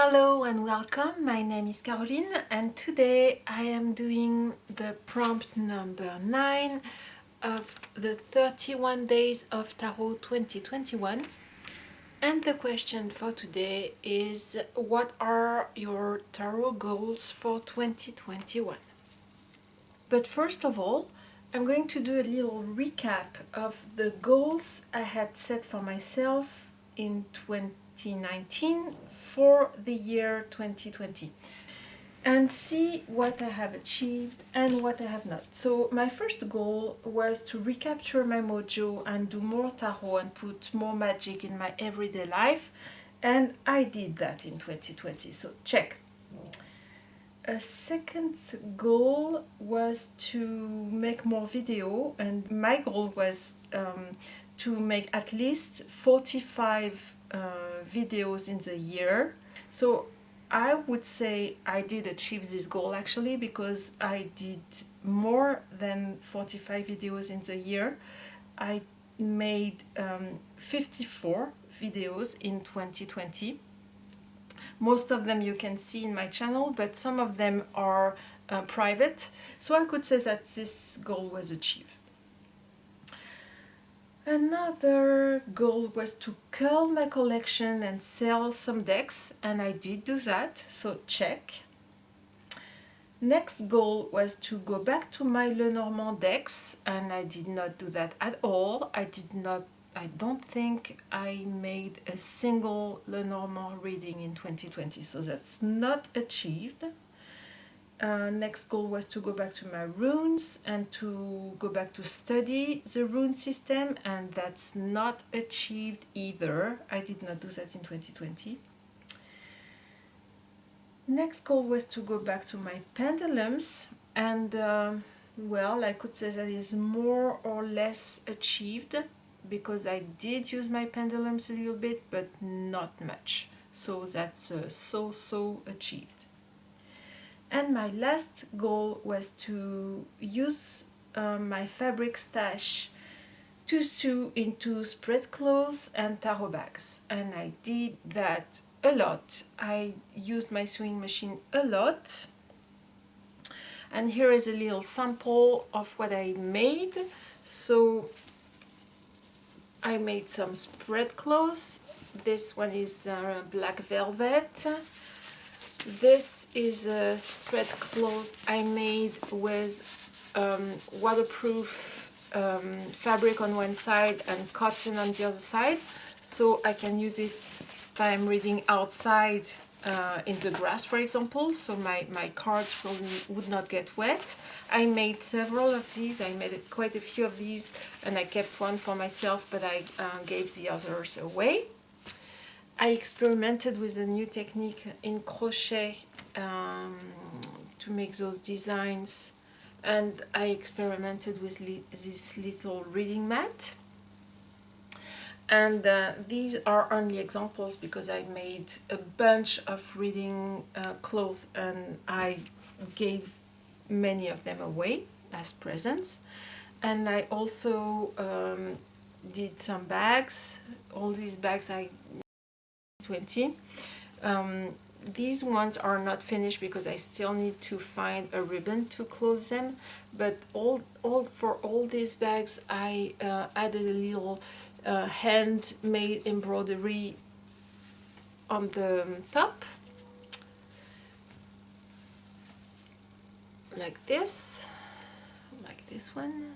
Hello and welcome, my name is Caroline and today I am doing the prompt number 9 of the 31 Days of Tarot 2021, and the question for today is: what are your tarot goals for 2021? But first of all, I'm going to do a little recap of the goals I had set for myself in 2019 for the year 2020 and see what I have achieved and what I have not. So my first goal was to recapture my mojo and do more tarot and put more magic in my everyday life, and I did that in 2020, so check. A second goal was to make more video, and my goal was to make at least 45 videos in the year. So I would say I did achieve this goal actually, because I did more than 45 videos in the year. I made 54 videos in 2020. Most of them you can see in my channel, but some of them are private. So I could say that this goal was achieved. Another goal was to cull my collection and sell some decks, and I did do that, so check. Next goal was to go back to my Lenormand decks, and I did not do that at all. I don't think I made a single Lenormand reading in 2020, so that's not achieved. Next goal was to go back to my runes and to go back to study the rune system, and that's not achieved either. I did not do that in 2020. Next goal was to go back to my pendulums, and well, I could say that is more or less achieved, because I did use my pendulums a little bit, but not much. So that's so achieved. And my last goal was to use my fabric stash to sew into spread clothes and tarot bags. And I did that a lot. I used my sewing machine a lot. And here is a little sample of what I made. So I made some spread clothes. This one is black velvet. This is a spread cloth I made with waterproof fabric on one side and cotton on the other side, so I can use it if I'm reading outside in the grass, for example, so my cards would not get wet. I made several of these. I made quite a few of these, and I kept one for myself, but I gave the others away. I experimented with a new technique in crochet to make those designs, and I experimented with this little reading mat. And these are only examples, because I made a bunch of reading clothes and I gave many of them away as presents. And I also did some bags. All these bags I 20. These ones are not finished because I still need to find a ribbon to close them, but for all these bags I added a little handmade embroidery on the top, like this one.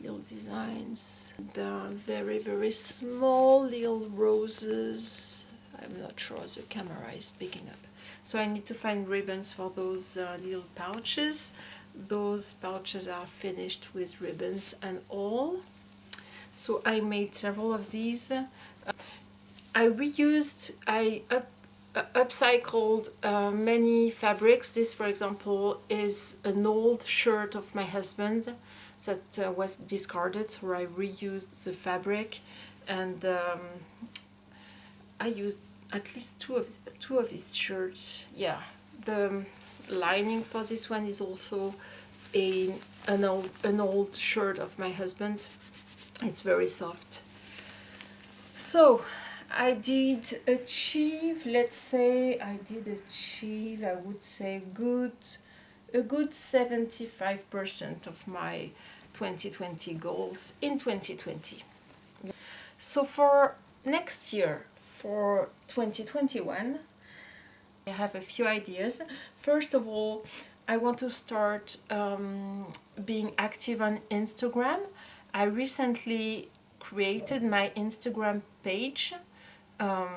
Little designs, the very small little roses. I'm not sure the camera is picking up, so I need to find ribbons for those little pouches. Those pouches are finished with ribbons and all. So I made several of these. I upcycled many fabrics. This, for example, is an old shirt of my husband that was discarded, so I reused the fabric, and I used at least two of his shirts. Yeah, the lining for this one is also an old shirt of my husband. It's very soft. So I did achieve, let's say, I would say, a good 75% of my 2020 goals in 2020. So for next year, for 2021, I have a few ideas. First of all, I want to start being active on Instagram. I recently created my Instagram page. Um,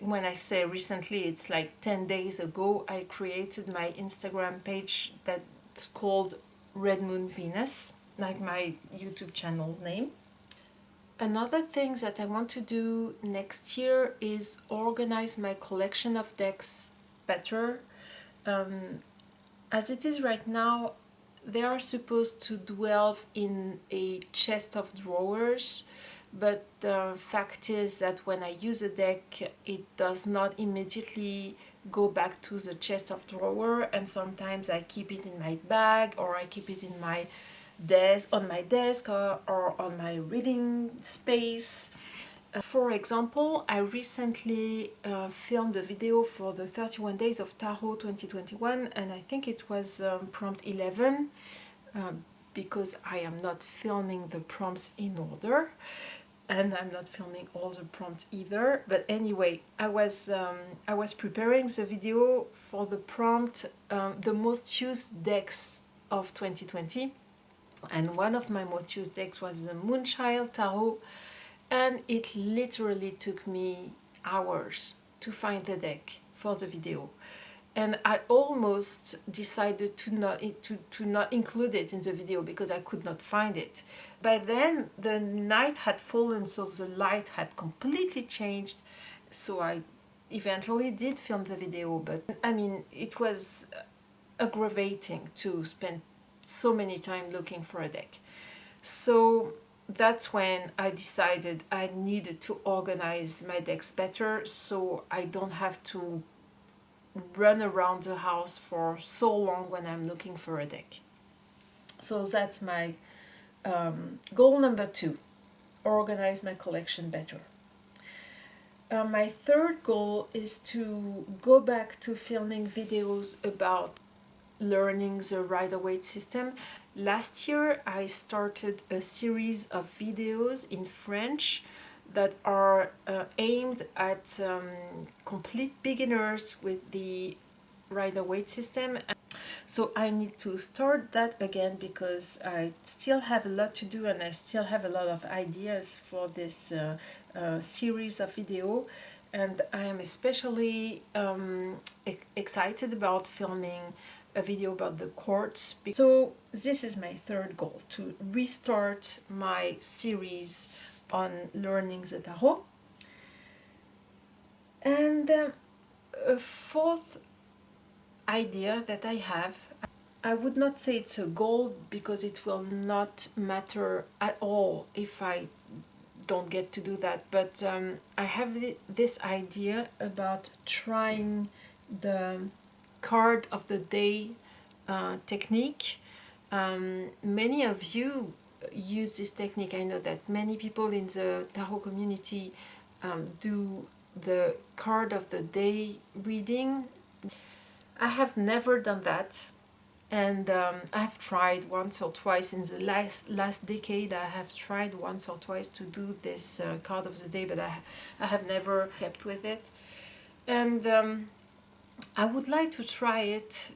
when I say recently, it's like 10 days ago. I created my Instagram page that's called Red Moon Venus, like my YouTube channel name. Another thing that I want to do next year is organize my collection of decks better. Um, as it is right now, they are supposed to dwell in a chest of drawers, but the fact is that when I use a deck, it does not immediately go back to the chest of drawer, and sometimes I keep it in my bag or I keep it in my desk, on my desk, or on my reading space. For example, I recently filmed a video for the 31 Days of Tarot 2021, and I think it was prompt 11, because I am not filming the prompts in order, and I'm not filming all the prompts either. But anyway, I was preparing the video for the prompt, the most used decks of 2020, and one of my most used decks was the Moonchild Tarot, and it literally took me hours to find the deck for the video, and I almost decided to not include it in the video because I could not find it. By then the night had fallen, so the light had completely changed, so I eventually did film the video. But I mean, it was aggravating to spend so many time looking for a deck. So that's when I decided I needed to organize my decks better, so I don't have to run around the house for so long when I'm looking for a deck. So that's my goal number 2, organize my collection better. My third goal is to go back to filming videos about learning the rider-waite system. Last year I started a series of videos in French that are aimed at complete beginners with the rider-waite system. So I need to start that again because I still have a lot to do and I still have a lot of ideas for this series of video, and I am especially excited about filming a video about the quartz. So this is my third goal, to restart my series on learning the tarot. And a fourth idea that I have, I would not say it's a goal because it will not matter at all if I don't get to do that, but I have this idea about trying the card of the day technique. Many of you use this technique. I know that many people in the tarot community do the card of the day reading. I have never done that, and I have tried once or twice in the last decade. I have tried once or twice to do this card of the day, but I have never kept with it, and I would like to try it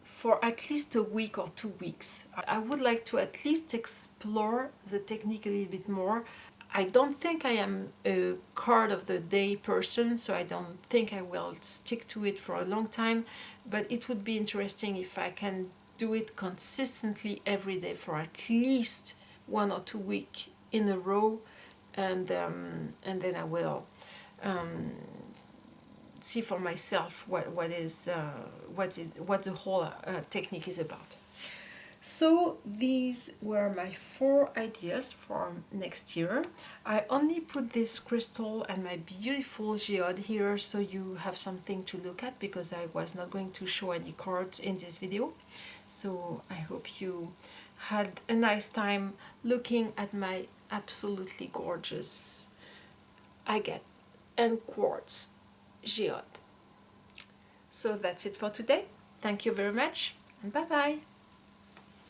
for at least a week or 2 weeks. I would like to at least explore the technique a little bit more. I don't think I am a card of the day person, so I don't think I will stick to it for a long time, but it would be interesting if I can do it consistently every day for at least 1 or 2 weeks in a row, and then I will see for myself what the whole technique is about. So these were my 4 ideas for next year. I only put this crystal and my beautiful geode here so you have something to look at, because I was not going to show any cards in this video. So I hope you had a nice time looking at my absolutely gorgeous agate and quartz geode. So that's it for today. Thank you very much and bye bye.